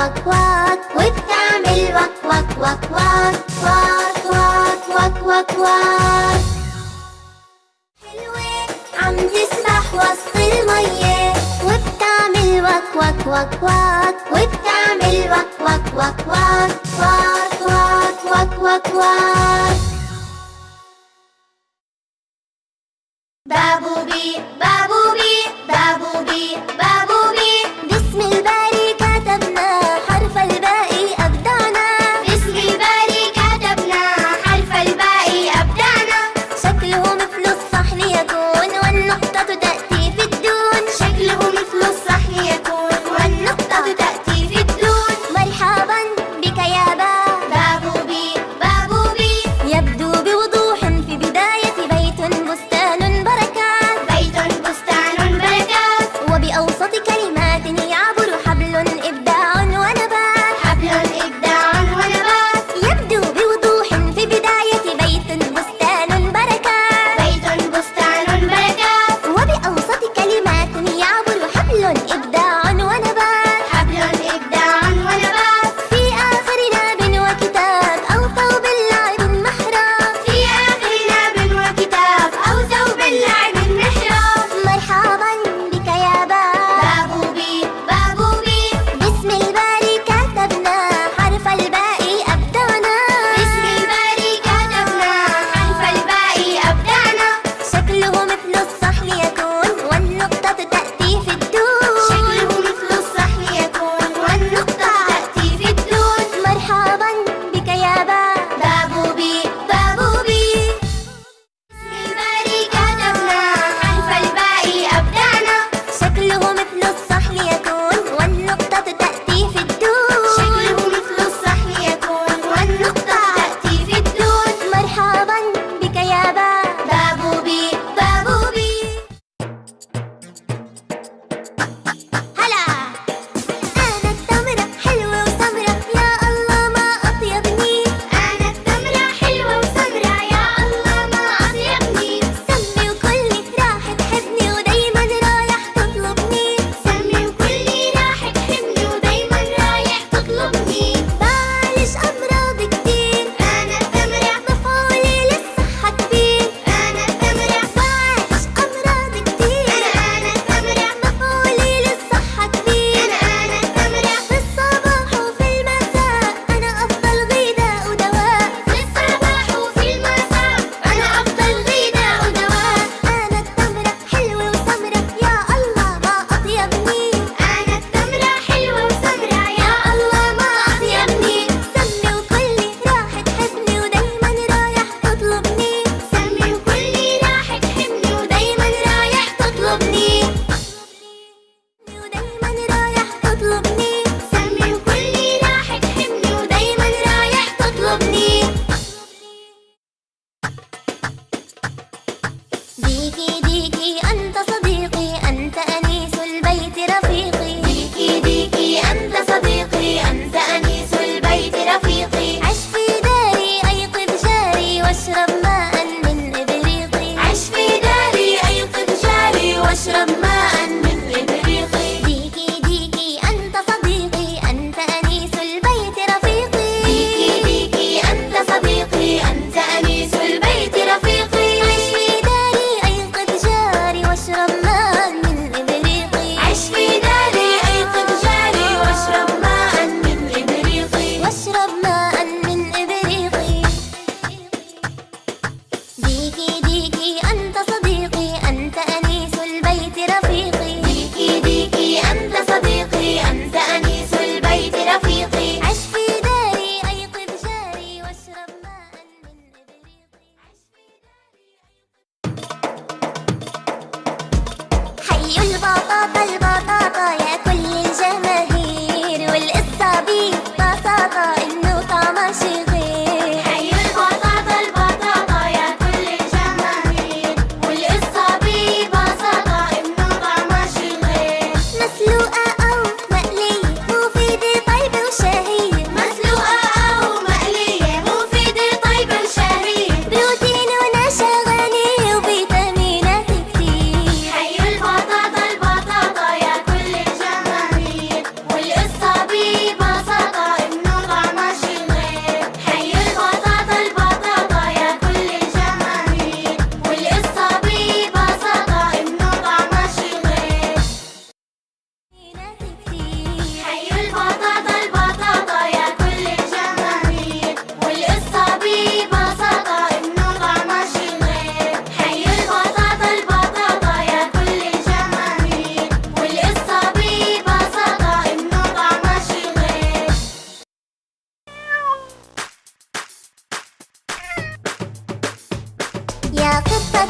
وك وك، وبتعمل وك وك وك وك وك وك وك وك وك. حلوة عم تسبح وسط المية، وبتعمل وك وك وك وك، وبتعمل وك وك وك وك وك وك وك وك وك. بابوبي بابوبي بابوبي بابوبي، باسم الباري كتبنا حرف الباقي أبدعنا، باسم الباري كتبنا حرف الباقي أبدعنا. شكله مثل الصحن يكون والنقطة تأتي في الدون، شكله مثل الصحن يكون والنقطة تأتي في الدون. مرحبا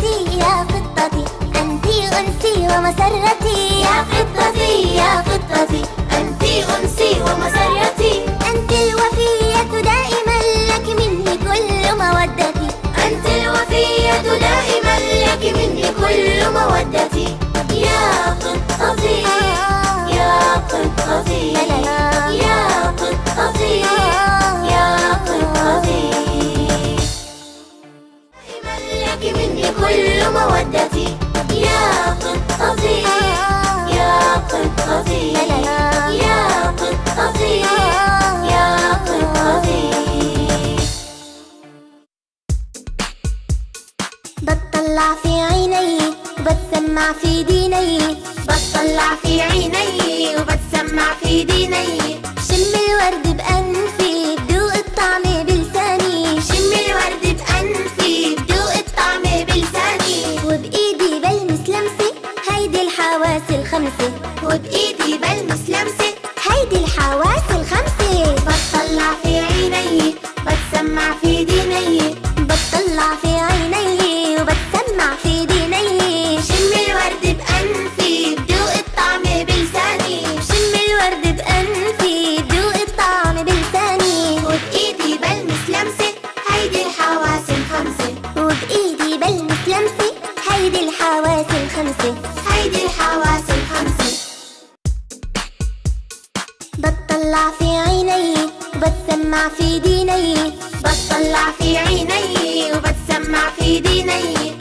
قطتي يا قطتي، أنت أنسي ومسرتي. يا قطتي يا قطتي، أنت أنسي ومسرتي. أنت الوفية دائما، لك مني كل مودتي. أنت الوفية دائما، لك مني كل مودتي. يا قطتي يا قطتي يا قطتي يا قطتي، دائما لك مني كل مودتي. يا قطتي يا قطتي يا قطتي يا قطتي. بتطلع في عيني وبتسمع في ديني، بتطلع في عيني وبتسمع في ديني. شم الورد بأنفي بدوق الطعم بلساني، شم الورد بأنفي بدوق الطعم بلساني. وبإيدي بلمس لمسة هيدي الحواس الخمسة، وبإيدي بلمس لمسة هيدي الحواس الخمسة. بتطلع في عيني بتسمع في ديني، بتطلع في عيني وبتسمع في ديني. شم الورد بأنفي بدوق الطعم بلساني، شم الورد بأنفي بدوق الطعم بلساني. وبإيدي بلمس لمسة هيدي الحواس الخمسة، وبإيدي بلمس لمسة هيدي الحواس الخمسة، هيدي الحواس الخمسة. بتطلع في عيني وبتسمع في ديني، بتطلع في عيني وبتسمع في ديني.